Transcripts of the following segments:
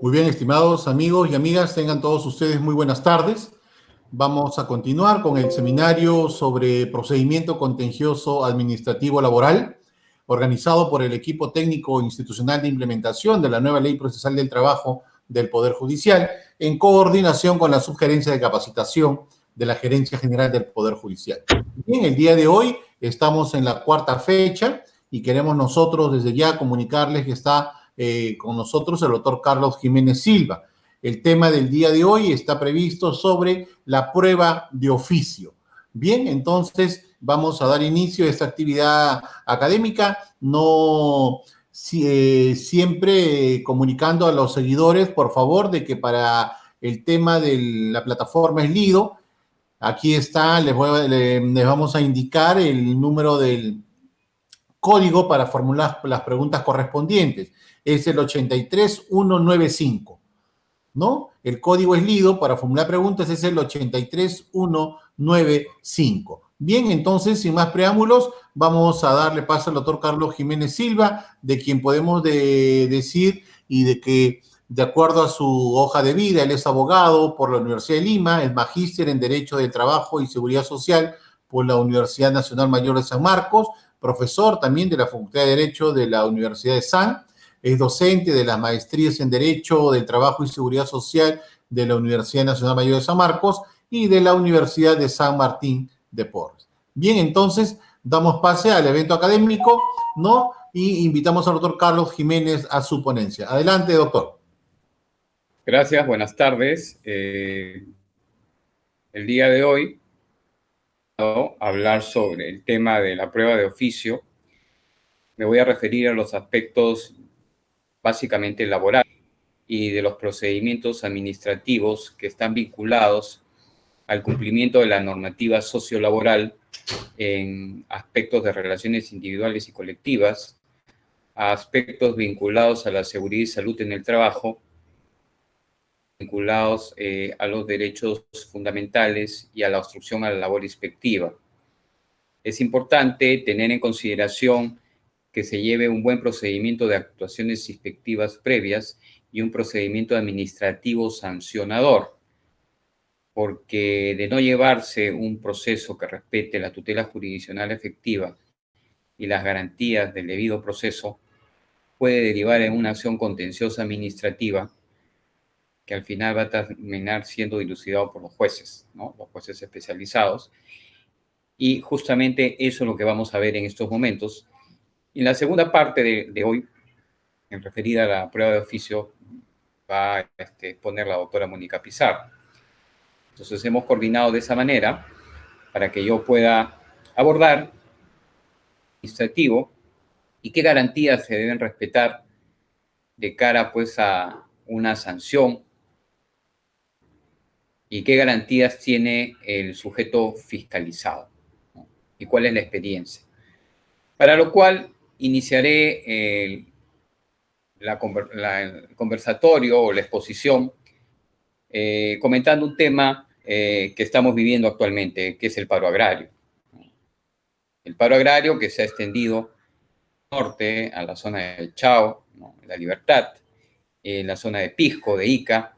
Muy bien, estimados amigos y amigas, tengan todos ustedes muy buenas tardes. Vamos a continuar con el seminario sobre procedimiento contencioso administrativo laboral, organizado por el equipo técnico institucional de implementación de la nueva Ley Procesal del Trabajo del Poder Judicial, en coordinación con la Subgerencia de Capacitación de la Gerencia General del Poder Judicial. Bien, el día de hoy estamos en la cuarta fecha y queremos nosotros desde ya comunicarles que está con nosotros el doctor Carlos Jiménez Silva. El tema del día de hoy está previsto sobre la prueba de oficio. Bien, entonces vamos a dar inicio a esta actividad académica, no siempre comunicando a los seguidores, por favor, de que para el tema de la plataforma Slido, aquí está, les vamos a indicar el número del código para formular las preguntas correspondientes. Es el 83195, ¿no? El código Slido para formular preguntas es el 83195. Bien, entonces, sin más preámbulos, vamos a darle paso al doctor Carlos Jiménez Silva, de quien podemos decir y de que, de acuerdo a su hoja de vida, él es abogado por la Universidad de Lima, es magíster en Derecho del Trabajo y Seguridad Social por la Universidad Nacional Mayor de San Marcos, profesor también de la Facultad de Derecho de la Universidad de San, es docente de las maestrías en Derecho del Trabajo y Seguridad Social de la Universidad Nacional Mayor de San Marcos y de la Universidad de San Martín de Porres. Bien, entonces damos pase al evento académico, ¿no? Y invitamos al doctor Carlos Jiménez a su ponencia. Adelante, doctor. Gracias, buenas tardes. El día de hoy voy a hablar sobre el tema de la prueba de oficio. Me voy a referir a los aspectos básicamente laborales y de los procedimientos administrativos que están vinculados al cumplimiento de la normativa sociolaboral en aspectos de relaciones individuales y colectivas, a aspectos vinculados a la seguridad y salud en el trabajo, vinculados a los derechos fundamentales y a la obstrucción a la labor inspectiva. Es importante tener en consideración que se lleve un buen procedimiento de actuaciones inspectivas previas y un procedimiento administrativo sancionador, porque de no llevarse un proceso que respete la tutela jurisdiccional efectiva y las garantías del debido proceso, puede derivar en una acción contenciosa administrativa que al final va a terminar siendo dilucidado por los jueces, ¿no? Los jueces especializados. Y justamente eso es lo que vamos a ver en estos momentos. Y en la segunda parte de hoy, en referida a la prueba de oficio, va a exponer la doctora Mónica Pizarro. Entonces hemos coordinado de esa manera para que yo pueda abordar administrativo y qué garantías se deben respetar de cara pues a una sanción y qué garantías tiene el sujeto fiscalizado, ¿no? Y cuál es la experiencia. Para lo cual iniciaré el conversatorio o la exposición comentando un tema que estamos viviendo actualmente, que es el paro agrario. El paro agrario que se ha extendido norte a la zona del Chao, ¿no? La Libertad, la zona de Pisco, de Ica,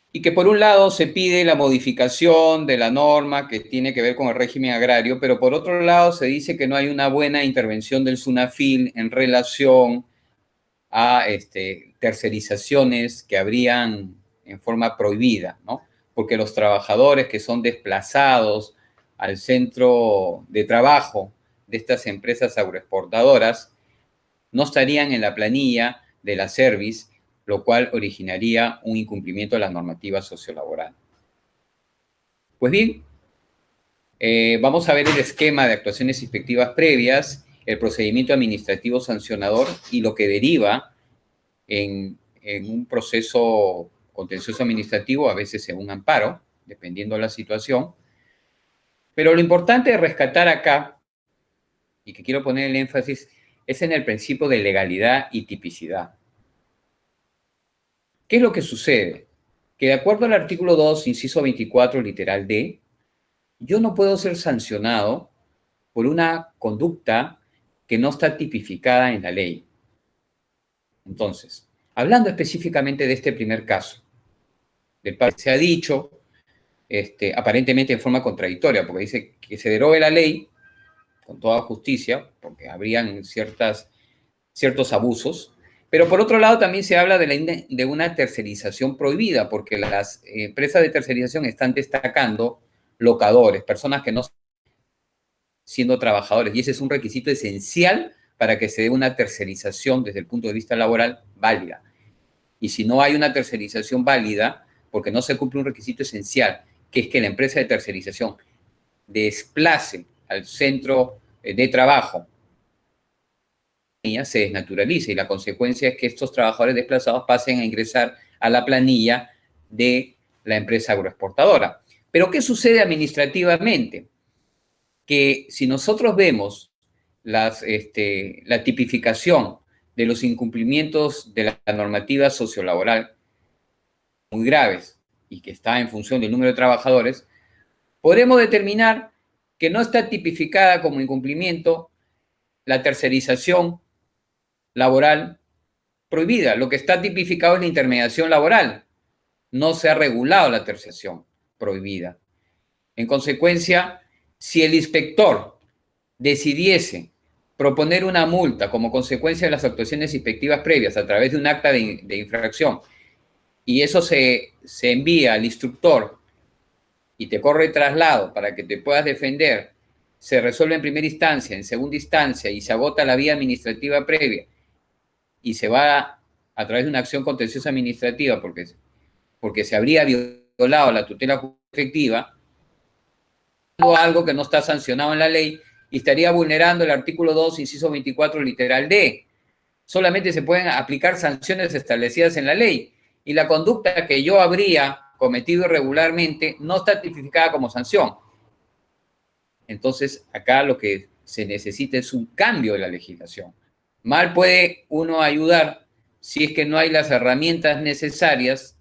y que por un lado se pide la modificación de la norma que tiene que ver con el régimen agrario, pero por otro lado se dice que no hay una buena intervención del SUNAFIL en relación a tercerizaciones que habrían en forma prohibida, ¿no? Porque los trabajadores que son desplazados al centro de trabajo de estas empresas agroexportadoras no estarían en la planilla de la Cervis, lo cual originaría un incumplimiento de la normativa sociolaboral. Pues bien, vamos a ver el esquema de actuaciones inspectivas previas, el procedimiento administrativo sancionador y lo que deriva en un proceso contencioso administrativo, a veces en un amparo, dependiendo de la situación. Pero lo importante de rescatar acá, y que quiero poner el énfasis, es en el principio de legalidad y tipicidad. ¿Qué es lo que sucede? Que de acuerdo al artículo 2, inciso 24, literal D, yo no puedo ser sancionado por una conducta que no está tipificada en la ley. Entonces, Hablando específicamente de este primer caso, se ha dicho, aparentemente en forma contradictoria, porque dice que se derogue la ley con toda justicia, porque habrían ciertos abusos, pero por otro lado también se habla de una tercerización prohibida, porque las empresas de tercerización están destacando locadores, personas que no están siendo trabajadores, y ese es un requisito esencial para que se dé una tercerización desde el punto de vista laboral válida. Y si no hay una tercerización válida, porque no se cumple un requisito esencial, que es que la empresa de tercerización desplace al centro de trabajo, se desnaturaliza, y la consecuencia es que estos trabajadores desplazados pasen a ingresar a la planilla de la empresa agroexportadora. Pero ¿qué sucede administrativamente? Que si nosotros vemos la tipificación de los incumplimientos de la normativa sociolaboral muy graves y que está en función del número de trabajadores, podremos determinar que no está tipificada como incumplimiento la tercerización laboral prohibida. Lo que está tipificado es la intermediación laboral. No se ha regulado la tercerización prohibida. En consecuencia, si el inspector decidiese proponer una multa como consecuencia de las actuaciones inspectivas previas a través de un acta de infracción, y eso se envía al instructor y te corre traslado para que te puedas defender, se resuelve en primera instancia, en segunda instancia, y se agota la vía administrativa previa, y se va a través de una acción contenciosa administrativa porque se habría violado la tutela efectiva, algo que no está sancionado en la ley, y estaría vulnerando el artículo 2, inciso 24, literal D. Solamente se pueden aplicar sanciones establecidas en la ley, y la conducta que yo habría cometido irregularmente no está tipificada como sanción. Entonces, acá lo que se necesita es un cambio de la legislación. Mal puede uno ayudar si es que no hay las herramientas necesarias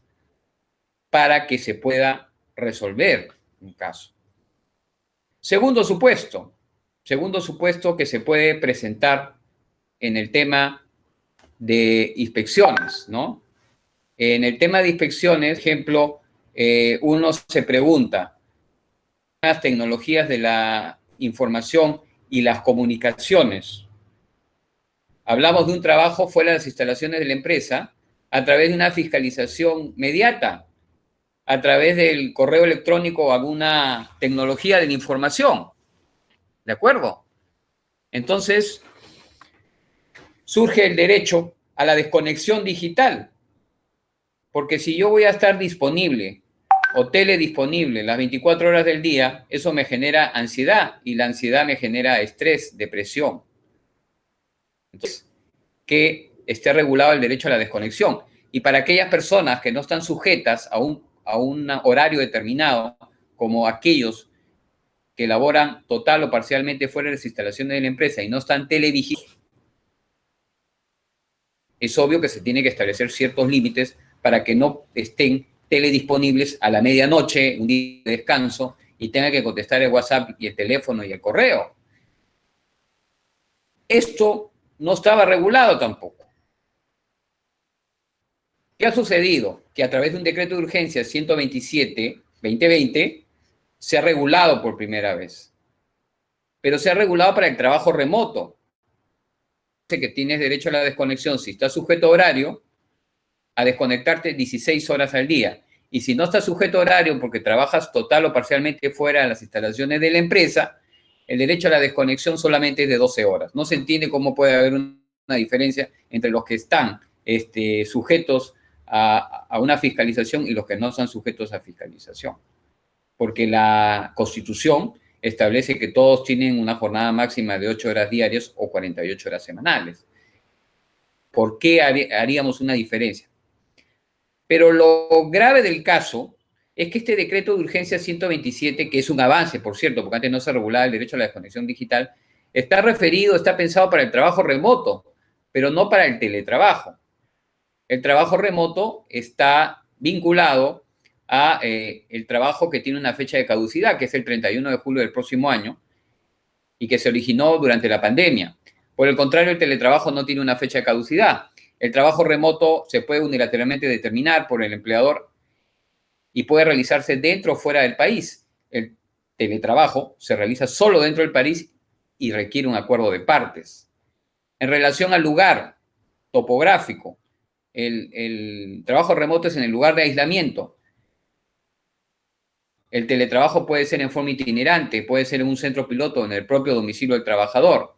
para que se pueda resolver un caso. Segundo supuesto que se puede presentar en el tema de inspecciones, ¿no? En el tema de inspecciones, ejemplo, uno se pregunta, las tecnologías de la información y las comunicaciones. Hablamos de un trabajo fuera de las instalaciones de la empresa a través de una fiscalización mediata, a través del correo electrónico o alguna tecnología de la información. ¿De acuerdo? Entonces, surge el derecho a la desconexión digital, porque si yo voy a estar disponible o teledisponible las 24 horas del día, eso me genera ansiedad, y la ansiedad me genera estrés, depresión. Entonces, que esté regulado el derecho a la desconexión. Y para aquellas personas que no están sujetas a un horario determinado, como aquellos que laboran total o parcialmente fuera de las instalaciones de la empresa y no están televigilados, es obvio que se tiene que establecer ciertos límites para que no estén teledisponibles a la medianoche, un día de descanso, y tengan que contestar el WhatsApp y el teléfono y el correo. Esto no estaba regulado tampoco. ¿Qué ha sucedido? Que a través de un decreto de urgencia 127/2020 se ha regulado por primera vez. Pero se ha regulado para el trabajo remoto. Que tienes derecho a la desconexión si estás sujeto a horario, a desconectarte 16 horas al día. Y si no estás sujeto a horario porque trabajas total o parcialmente fuera de las instalaciones de la empresa, el derecho a la desconexión solamente es de 12 horas. No se entiende cómo puede haber una diferencia entre los que están sujetos a una fiscalización y los que no están sujetos a fiscalización. Porque la Constitución establece que todos tienen una jornada máxima de 8 horas diarias o 48 horas semanales. ¿Por qué haríamos una diferencia? Pero lo grave del caso es que este decreto de urgencia 127, que es un avance, por cierto, porque antes no se regulaba el derecho a la desconexión digital, está pensado para el trabajo remoto, pero no para el teletrabajo. El trabajo remoto está vinculado a el trabajo que tiene una fecha de caducidad, que es el 31 de julio del próximo año, y que se originó durante la pandemia. Por el contrario, el teletrabajo no tiene una fecha de caducidad. El trabajo remoto se puede unilateralmente determinar por el empleador y puede realizarse dentro o fuera del país. El teletrabajo se realiza solo dentro del país y requiere un acuerdo de partes. En relación al lugar topográfico, el trabajo remoto es en el lugar de aislamiento. El teletrabajo puede ser en forma itinerante, puede ser en un centro piloto, en el propio domicilio del trabajador.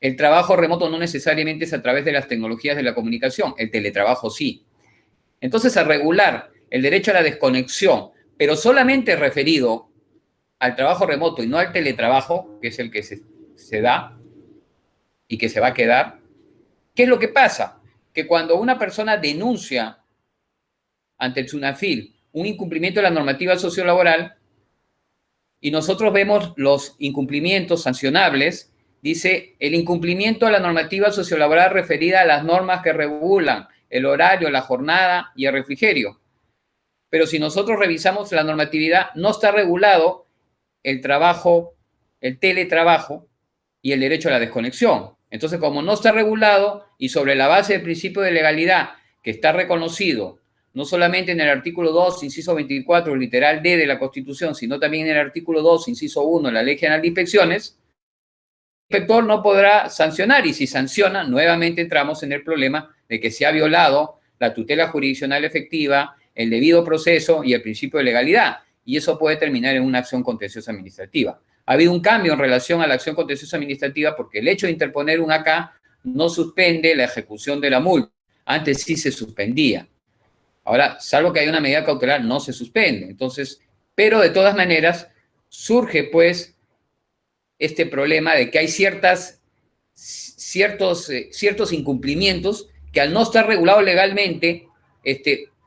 El trabajo remoto no necesariamente es a través de las tecnologías de la comunicación, el teletrabajo sí. Entonces, al regular el derecho a la desconexión, pero solamente referido al trabajo remoto y no al teletrabajo, que es el que se da y que se va a quedar, ¿qué es lo que pasa? Que cuando una persona denuncia ante el SUNAFIL un incumplimiento de la normativa sociolaboral y nosotros vemos los incumplimientos sancionables, dice el incumplimiento de la normativa sociolaboral referida a las normas que regulan el horario, la jornada y el refrigerio. Pero si nosotros revisamos la normatividad, no está regulado el trabajo, el teletrabajo y el derecho a la desconexión. Entonces, como no está regulado y sobre la base del principio de legalidad que está reconocido no solamente en el artículo 2, inciso 24, literal D de la Constitución, sino también en el artículo 2, inciso 1 de la Ley General de Inspecciones, el inspector no podrá sancionar y si sanciona, nuevamente entramos en el problema de que se ha violado la tutela jurisdiccional efectiva, el debido proceso y el principio de legalidad. Y eso puede terminar en una acción contenciosa administrativa. Ha habido un cambio en relación a la acción contenciosa administrativa porque el hecho de interponer un AK no suspende la ejecución de la multa. Antes sí se suspendía. Ahora, salvo que haya una medida cautelar, no se suspende. Entonces, pero de todas maneras, surge pues este problema de que hay ciertos incumplimientos que al no estar regulados legalmente,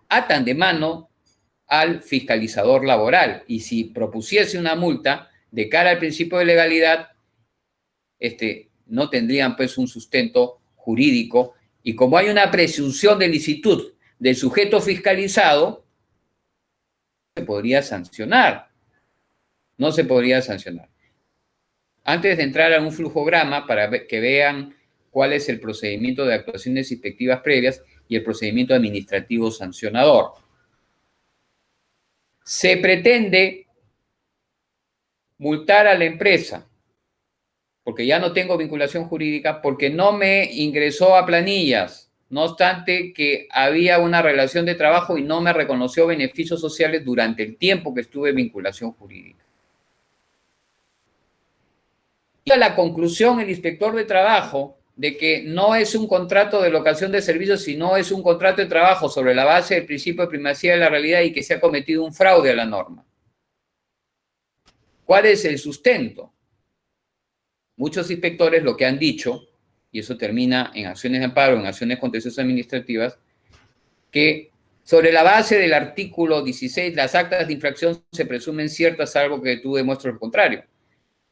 atan de mano al fiscalizador laboral. Y si propusiese una multa de cara al principio de legalidad, no tendrían pues un sustento jurídico. Y como hay una presunción de licitud del sujeto fiscalizado, no se podría sancionar. No se podría sancionar. Antes de entrar a un flujograma para que vean cuál es el procedimiento de actuaciones inspectivas previas y el procedimiento administrativo sancionador. Se pretende multar a la empresa porque ya no tengo vinculación jurídica, porque no me ingresó a planillas, no obstante que había una relación de trabajo y no me reconoció beneficios sociales durante el tiempo que estuve en vinculación jurídica. Y a la conclusión el inspector de trabajo de que no es un contrato de locación de servicios, sino es un contrato de trabajo sobre la base del principio de primacía de la realidad y que se ha cometido un fraude a la norma. ¿Cuál es el sustento? Muchos inspectores lo que han dicho, y eso termina en acciones de amparo, en acciones contenciosas administrativas, que sobre la base del artículo 16, las actas de infracción se presumen ciertas, salvo que tú demuestres lo contrario.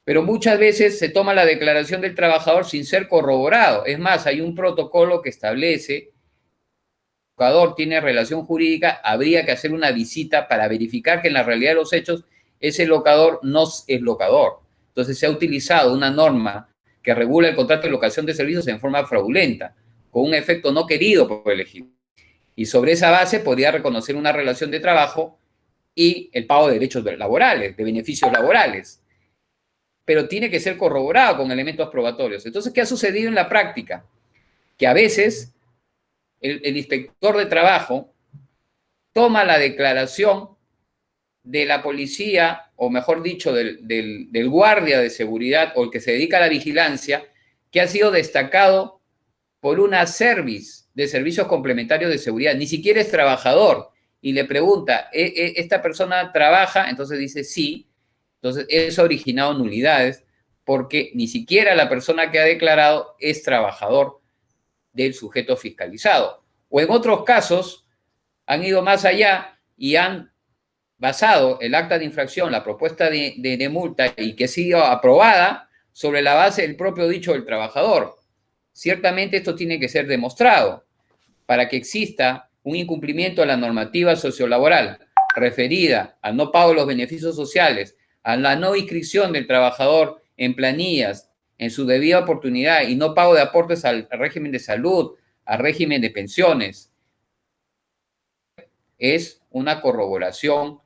Pero muchas veces se toma la declaración del trabajador sin ser corroborado. Es más, hay un protocolo que establece que el trabajador tiene relación jurídica, habría que hacer una visita para verificar que en la realidad de los hechos ese locador no es locador. Entonces se ha utilizado una norma que regula el contrato de locación de servicios en forma fraudulenta, con un efecto no querido por el legislador. Y sobre esa base podría reconocer una relación de trabajo y el pago de derechos laborales, de beneficios laborales. Pero tiene que ser corroborado con elementos probatorios. Entonces, ¿qué ha sucedido en la práctica? Que a veces el inspector de trabajo toma la declaración de la policía, o mejor dicho, del guardia de seguridad o el que se dedica a la vigilancia, que ha sido destacado por una service de servicios complementarios de seguridad. Ni siquiera es trabajador. Y le pregunta, ¿esta persona trabaja? Entonces dice sí. Entonces eso ha originado nulidades porque ni siquiera la persona que ha declarado es trabajador del sujeto fiscalizado. O en otros casos han ido más allá y han basado el acta de infracción, la propuesta de multa y que ha sido aprobada sobre la base del propio dicho del trabajador. Ciertamente esto tiene que ser demostrado para que exista un incumplimiento de la normativa sociolaboral referida al no pago de los beneficios sociales, a la no inscripción del trabajador en planillas en su debida oportunidad y no pago de aportes al régimen de salud, al régimen de pensiones. Es una corroboración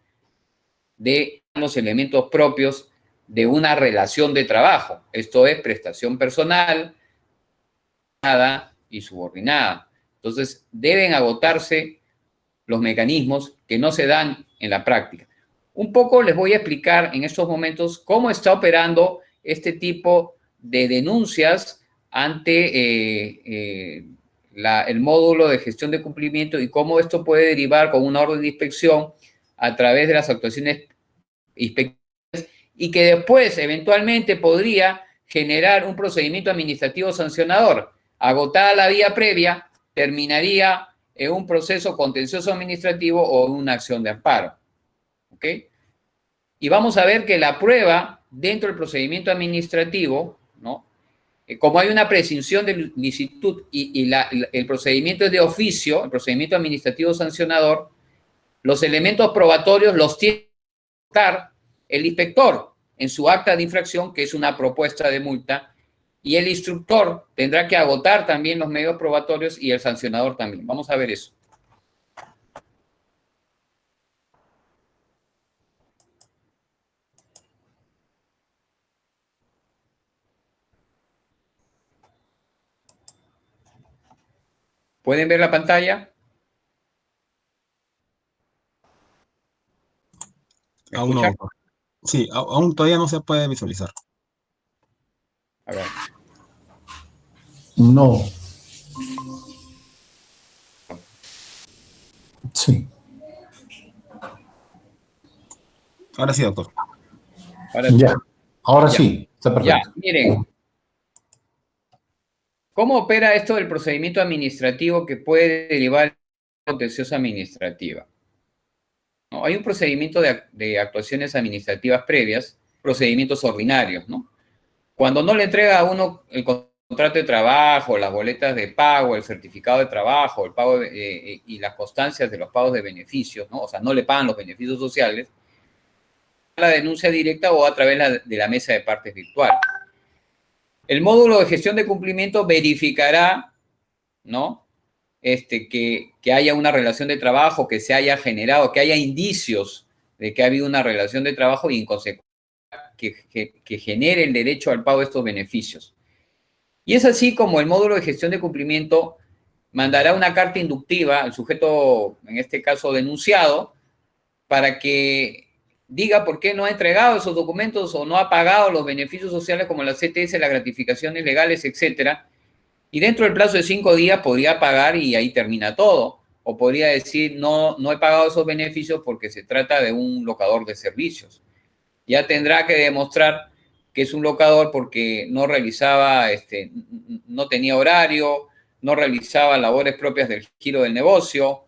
de los elementos propios de una relación de trabajo. Esto es prestación personal y subordinada. Entonces, deben agotarse los mecanismos que no se dan en la práctica. Un poco les voy a explicar en estos momentos cómo está operando este tipo de denuncias ante el módulo de gestión de cumplimiento y cómo esto puede derivar con una orden de inspección a través de las actuaciones inspectivas y que después eventualmente podría generar un procedimiento administrativo sancionador. Agotada la vía previa, terminaría en un proceso contencioso administrativo o una acción de amparo. ¿Ok? Y vamos a ver que la prueba dentro del procedimiento administrativo, ¿no? Como hay una presunción de licitud y el procedimiento es de oficio, el procedimiento administrativo sancionador, los elementos probatorios los tiene que agotar el inspector en su acta de infracción, que es una propuesta de multa, y el instructor tendrá que agotar también los medios probatorios y el sancionador también. Vamos a ver eso. ¿Pueden ver la pantalla? ¿Me Aún escuchan? no. Sí, aún todavía no se puede visualizar. A ver. No. Sí. Ahora sí, doctor. Ahora sí. Ya. Ahora Ya. sí, está Ya, perfecto. miren. ¿Cómo opera esto del procedimiento administrativo que puede derivar en contencioso administrativa? ¿No? Hay un procedimiento de actuaciones administrativas previas, procedimientos ordinarios, ¿no? Cuando no le entrega a uno el contrato de trabajo, las boletas de pago, el certificado de trabajo, el pago y las constancias de los pagos de beneficios, ¿no? O sea, no le pagan los beneficios sociales, la denuncia directa o a través de la mesa de partes virtual. El módulo de gestión de cumplimiento verificará, ¿no? Que haya una relación de trabajo, que se haya generado, que haya indicios de que ha habido una relación de trabajo y en consecuencia que genere el derecho al pago de estos beneficios. Y es así como el módulo de gestión de cumplimiento mandará una carta inductiva al sujeto, en este caso denunciado, para que diga por qué no ha entregado esos documentos o no ha pagado los beneficios sociales como la CTS, las gratificaciones legales, etcétera. Y dentro del plazo de 5 días podría pagar y ahí termina todo. O podría decir, no, no he pagado esos beneficios porque se trata de un locador de servicios. Ya tendrá que demostrar que es un locador porque no realizaba, no tenía horario, no realizaba labores propias del giro del negocio,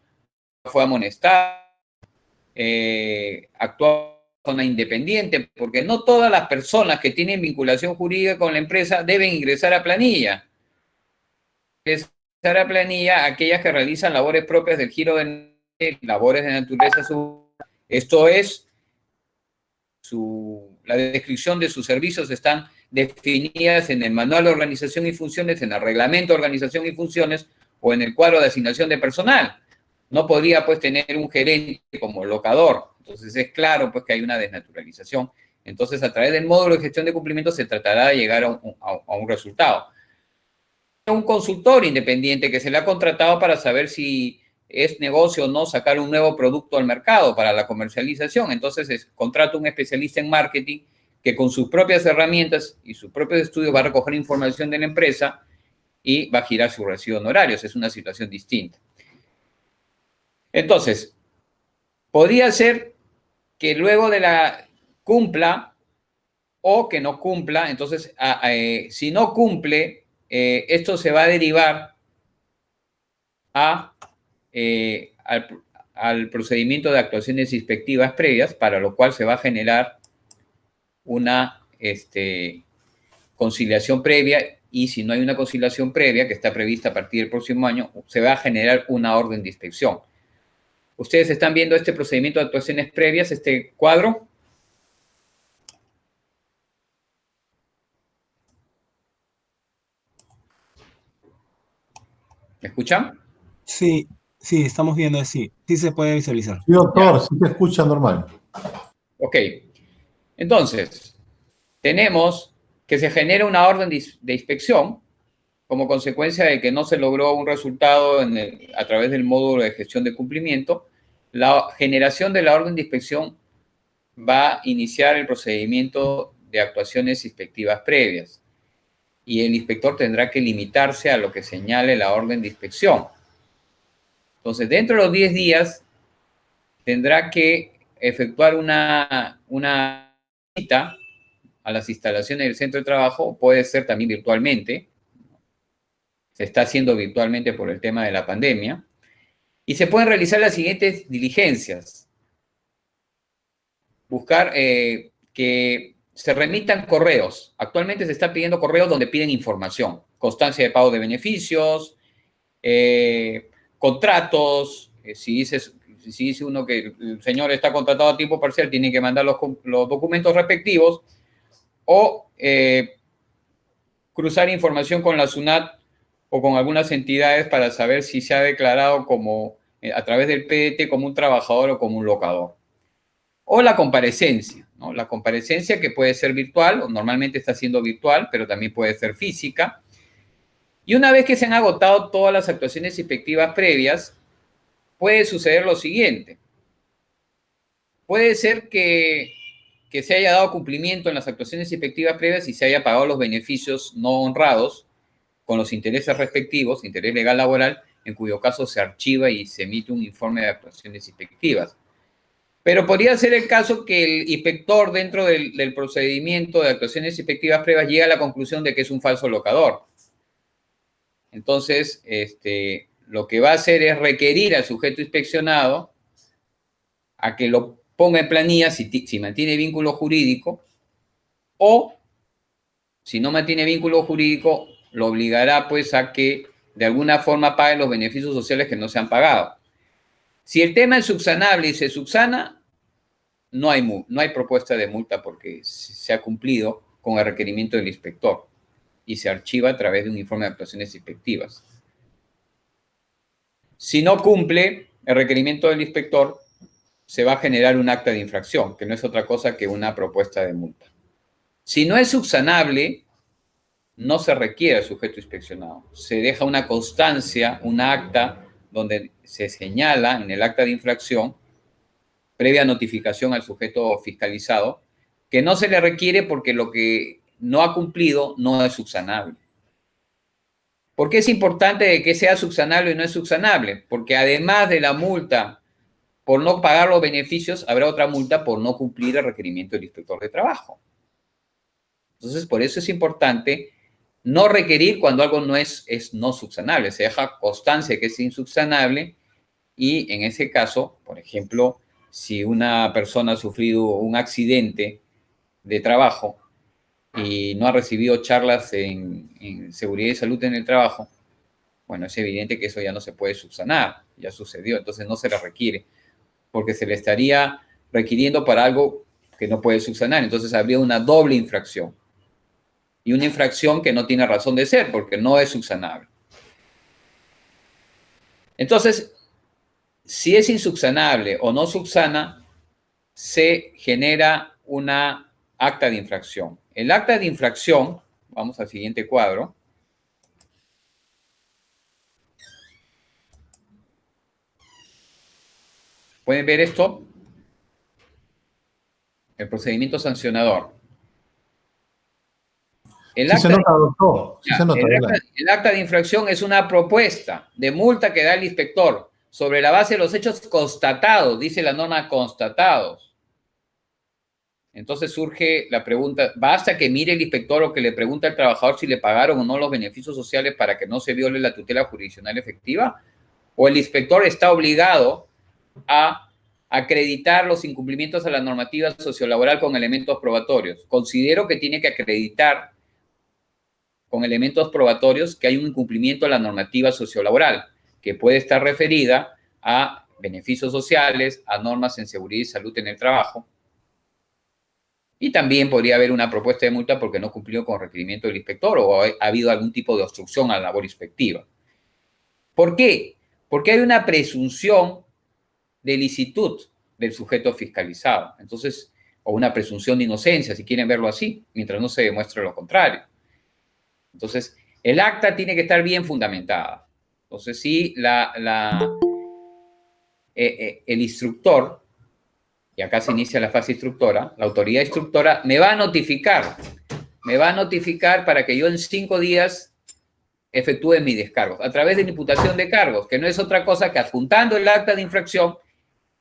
fue amonestado, actuaba de forma independiente, porque no todas las personas que tienen vinculación jurídica con la empresa deben ingresar a planilla. Ingresar a planilla aquellas que realizan labores propias del giro del labores de naturaleza. Esto es, la descripción de sus servicios están definidas en el Manual de Organización y Funciones, en el Reglamento de Organización y Funciones o en el cuadro de asignación de personal. No podría, pues, tener un gerente como locador. Entonces, es claro, pues, que hay una desnaturalización. Entonces, a través del módulo de gestión de cumplimiento se tratará de llegar a un resultado. Un consultor independiente que se le ha contratado para saber si es negocio o no sacar un nuevo producto al mercado para la comercialización. Entonces, contrata un especialista en marketing que con sus propias herramientas y sus propios estudios va a recoger información de la empresa y va a girar sus recibos honorarios. Es una situación distinta. Entonces, podría ser que luego de la cumpla o que no cumpla. Entonces, si no cumple, esto se va a derivar al procedimiento de actuaciones inspectivas previas, para lo cual se va a generar una conciliación previa, y si no hay una conciliación previa, que está prevista a partir del próximo año, se va a generar una orden de inspección. Ustedes están viendo este procedimiento de actuaciones previas, este cuadro. ¿Me escuchan? Sí, sí, estamos viendo, sí, sí se puede visualizar. Sí, Ya. doctor, sí se escucha normal. Ok. Entonces, tenemos que se genera una orden de inspección como consecuencia de que no se logró un resultado a través del módulo de gestión de cumplimiento. La generación de la orden de inspección va a iniciar el procedimiento de actuaciones inspectivas previas y el inspector tendrá que limitarse a lo que señale la orden de inspección. Entonces, dentro de los 10 días, tendrá que efectuar una visita a las instalaciones del centro de trabajo, puede ser también virtualmente, se está haciendo virtualmente por el tema de la pandemia, y se pueden realizar las siguientes diligencias. Buscar que se remitan correos. Actualmente se está pidiendo correos donde piden información, constancia de pago de beneficios, contratos, si dice uno que el señor está contratado a tiempo parcial, tiene que mandar los documentos respectivos, o cruzar información con la SUNAT o con algunas entidades para saber si se ha declarado como, a través del PDT, como un trabajador o como un locador. O la comparecencia, ¿no? La comparecencia que puede ser virtual, o normalmente está siendo virtual, pero también puede ser física. Y una vez que se han agotado todas las actuaciones inspectivas previas, puede suceder lo siguiente. Puede ser que se haya dado cumplimiento en las actuaciones inspectivas previas y se haya pagado los beneficios no honrados con los intereses respectivos, interés legal laboral, en cuyo caso se archiva y se emite un informe de actuaciones inspectivas. Pero podría ser el caso que el inspector dentro del procedimiento de actuaciones inspectivas previas llegue a la conclusión de que es un falso locador. Entonces, lo que va a hacer es requerir al sujeto inspeccionado a que lo ponga en planilla si mantiene vínculo jurídico, o si no mantiene vínculo jurídico, lo obligará pues a que de alguna forma pague los beneficios sociales que no se han pagado. Si el tema es subsanable y se subsana, no hay propuesta de multa porque se ha cumplido con el requerimiento del inspector y se archiva a través de un informe de actuaciones inspectivas. Si no cumple el requerimiento del inspector, se va a generar un acta de infracción, que no es otra cosa que una propuesta de multa. Si no es subsanable, no se requiere al sujeto inspeccionado. Se deja una constancia, un acta, donde se señala en el acta de infracción, previa notificación al sujeto fiscalizado, que no se le requiere porque lo que no ha cumplido no es subsanable. ¿Por qué es importante que sea subsanable y no es subsanable? Porque además de la multa por no pagar los beneficios, habrá otra multa por no cumplir el requerimiento del inspector de trabajo. Entonces, por eso es importante no requerir cuando algo no es no subsanable. Se deja constancia que es insubsanable y en ese caso, por ejemplo, si una persona ha sufrido un accidente de trabajo y no ha recibido charlas en seguridad y salud en el trabajo, bueno, es evidente que eso ya no se puede subsanar, ya sucedió, entonces no se le requiere, porque se le estaría requiriendo para algo que no puede subsanar, entonces habría una doble infracción. Y una infracción que no tiene razón de ser, porque no es subsanable. Entonces, si es insubsanable o no subsana, se genera una acta de infracción. El acta de infracción, vamos al siguiente cuadro. ¿Pueden ver esto? El procedimiento sancionador. El Sí se acta, nota, doctor. Sí se nota, adelante. el acta de infracción es una propuesta de multa que da el inspector sobre la base de los hechos constatados, dice la norma constatados. Entonces surge la pregunta, ¿basta que mire el inspector o que le pregunte al trabajador si le pagaron o no los beneficios sociales para que no se viole la tutela jurisdiccional efectiva? ¿O el inspector está obligado a acreditar los incumplimientos a la normativa sociolaboral con elementos probatorios? Considero que tiene que acreditar con elementos probatorios que hay un incumplimiento a la normativa sociolaboral, que puede estar referida a beneficios sociales, a normas en seguridad y salud en el trabajo. Y también podría haber una propuesta de multa porque no cumplió con el requerimiento del inspector o ha habido algún tipo de obstrucción a la labor inspectiva. ¿Por qué? Porque hay una presunción de licitud del sujeto fiscalizado. Entonces, o una presunción de inocencia, si quieren verlo así, mientras no se demuestre lo contrario. Entonces, el acta tiene que estar bien fundamentada. Entonces, sí, el instructor, y acá se inicia la fase instructora, la autoridad instructora me va a notificar para que yo en 5 días efectúe mis descargos, a través de la imputación de cargos, que no es otra cosa que adjuntando el acta de infracción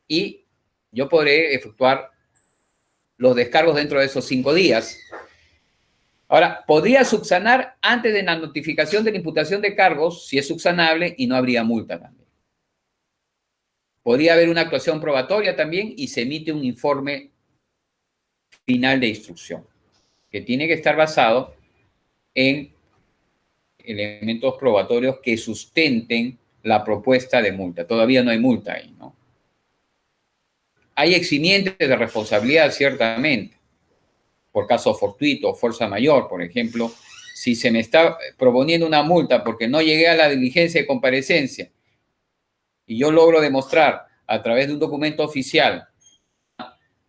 y yo podré efectuar los descargos dentro de esos 5 días. Ahora, podría subsanar antes de la notificación de la imputación de cargos, si es subsanable, y no habría multa también. Podría haber una actuación probatoria también y se emite un informe final de instrucción, que tiene que estar basado en elementos probatorios que sustenten la propuesta de multa. Todavía no hay multa ahí, ¿no? Hay eximientes de responsabilidad, ciertamente, por caso fortuito o fuerza mayor, por ejemplo. Si se me está proponiendo una multa porque no llegué a la diligencia de comparecencia y yo logro demostrar a través de un documento oficial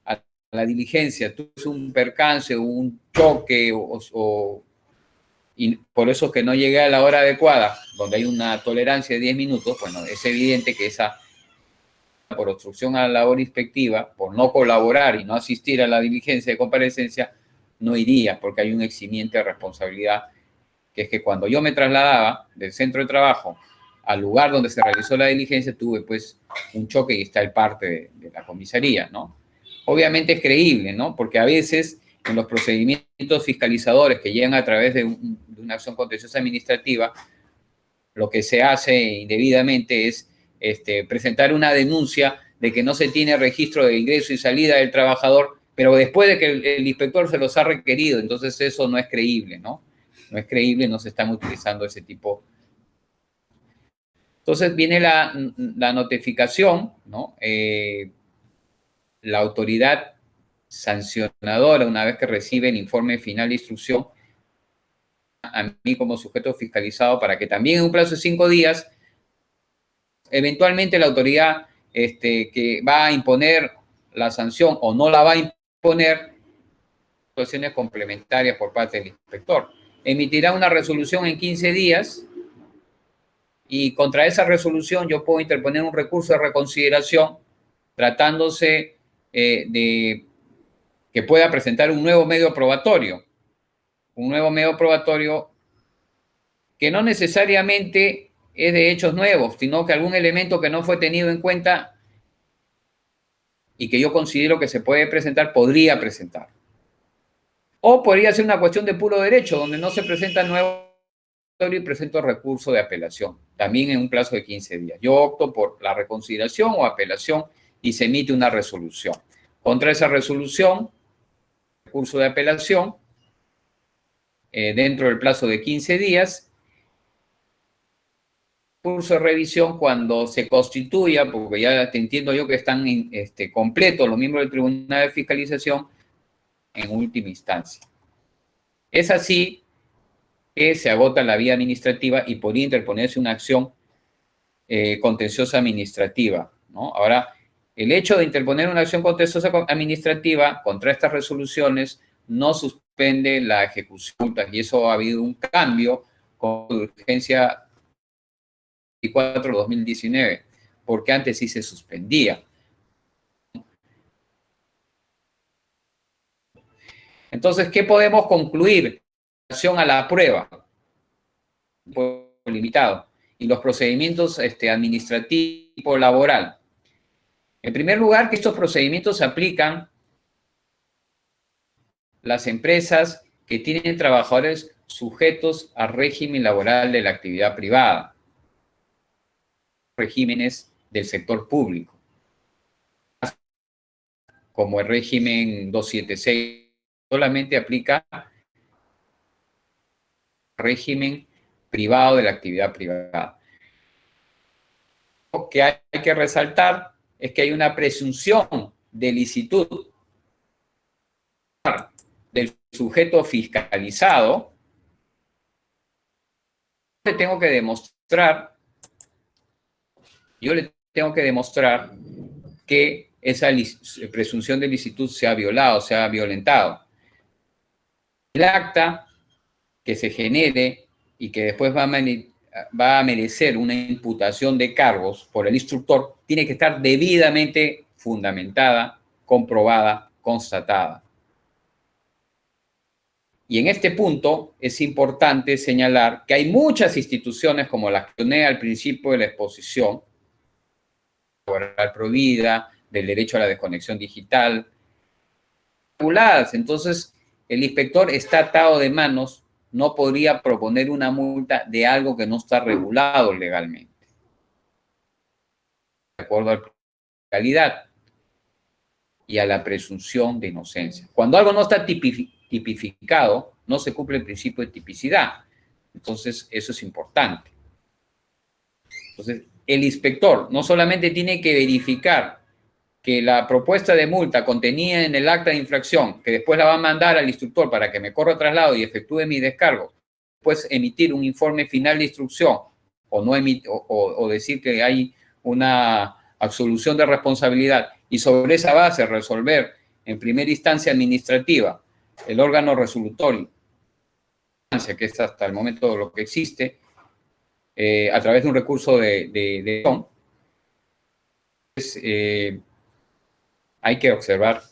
a la diligencia, tuve un percance, un choque y por eso es que no llegué a la hora adecuada, donde hay una tolerancia de 10 minutos, bueno, es evidente que esa por obstrucción a la labor inspectiva, por no colaborar y no asistir a la diligencia de comparecencia, no iría, porque hay un eximiente de responsabilidad, que es que cuando yo me trasladaba del centro de trabajo al lugar donde se realizó la diligencia, tuve pues un choque y está el parte de la comisaría, ¿no? Obviamente es creíble, ¿no? Porque a veces en los procedimientos fiscalizadores que llegan a través de una acción contenciosa administrativa, lo que se hace indebidamente es presentar una denuncia de que no se tiene registro de ingreso y salida del trabajador, pero después de que el inspector se los ha requerido, entonces eso no es creíble, ¿no? No es creíble, no se están utilizando ese tipo. Entonces viene la notificación, ¿no? La autoridad sancionadora, una vez que recibe el informe final de instrucción, a mí como sujeto fiscalizado, para que también en un plazo de 5 días, eventualmente la autoridad que va a imponer la sanción o no la va a imponer, situaciones complementarias por parte del inspector. Emitirá una resolución en 15 días y contra esa resolución yo puedo interponer un recurso de reconsideración tratándose de que pueda presentar un nuevo medio probatorio. Un nuevo medio probatorio que no necesariamente es de hechos nuevos, sino que algún elemento que no fue tenido en cuenta y que yo considero que se puede presentar, podría presentar. O podría ser una cuestión de puro derecho, donde no se presenta nuevo y presento recurso de apelación, también en un plazo de 15 días. Yo opto por la reconsideración o apelación y se emite una resolución. Contra esa resolución, recurso de apelación, dentro del plazo de 15 días, curso de revisión cuando se constituya, porque ya te entiendo yo que están completos los miembros del Tribunal de Fiscalización en última instancia. Es así que se agota la vía administrativa y podría interponerse una acción contenciosa administrativa, ¿no? Ahora, el hecho de interponer una acción contenciosa administrativa contra estas resoluciones no suspende la ejecución y eso ha habido un cambio con urgencia 24/2019, porque antes sí se suspendía. Entonces, ¿qué podemos concluir en relación a la prueba? Limitado. Y los procedimientos administrativo laboral. En primer lugar, que estos procedimientos se aplican las empresas que tienen trabajadores sujetos al régimen laboral de la actividad privada, regímenes del sector público, como el régimen 276, solamente aplica régimen privado de la actividad privada. Lo que hay que resaltar es que hay una presunción de licitud del sujeto fiscalizado. Tengo que demostrar Yo le tengo que demostrar que esa presunción de licitud se ha violado, se ha violentado. El acta que se genere y que después va a merecer una imputación de cargos por el instructor, tiene que estar debidamente fundamentada, comprobada, constatada. Y en este punto es importante señalar que hay muchas instituciones, como las que mencioné al principio de la exposición, laboral prohibida, del derecho a la desconexión digital, reguladas. Entonces, el inspector está atado de manos, no podría proponer una multa de algo que no está regulado legalmente, de acuerdo a la legalidad y a la presunción de inocencia. Cuando algo no está tipificado, no se cumple el principio de tipicidad. Entonces, eso es importante. Entonces, el inspector no solamente tiene que verificar que la propuesta de multa contenida en el acta de infracción, que después la va a mandar al instructor para que me corra traslado y efectúe mi descargo, después emitir un informe final de instrucción o decir que hay una absolución de responsabilidad y sobre esa base resolver en primera instancia administrativa el órgano resolutorio, que es hasta el momento lo que existe, a través de un recurso hay que observar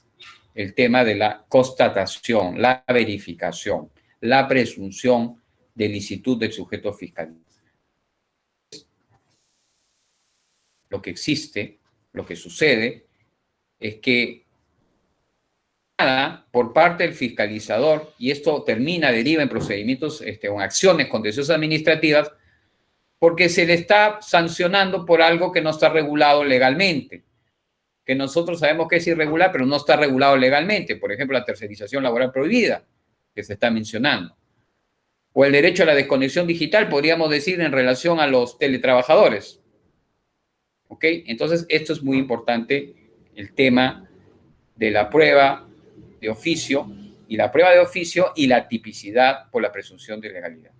el tema de la constatación, la verificación, la presunción de licitud del sujeto fiscal. Lo que existe, lo que sucede, es que por parte del fiscalizador, y esto deriva en procedimientos o en acciones contenciosas administrativas, porque se le está sancionando por algo que no está regulado legalmente, que nosotros sabemos que es irregular, pero no está regulado legalmente. Por ejemplo, la tercerización laboral prohibida, que se está mencionando. O el derecho a la desconexión digital, podríamos decir, en relación a los teletrabajadores. ¿Ok? Entonces, esto es muy importante, el tema de la prueba de oficio, y la prueba de oficio y la tipicidad por la presunción de legalidad.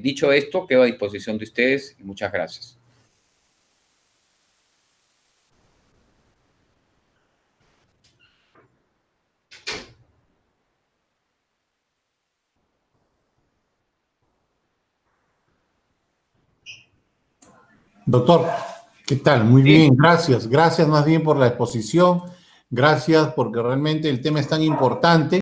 Dicho esto, quedo a disposición de ustedes y muchas gracias. Doctor, ¿qué tal? Muy Sí. bien, gracias. Gracias más bien por la exposición. Gracias porque realmente el tema es tan importante.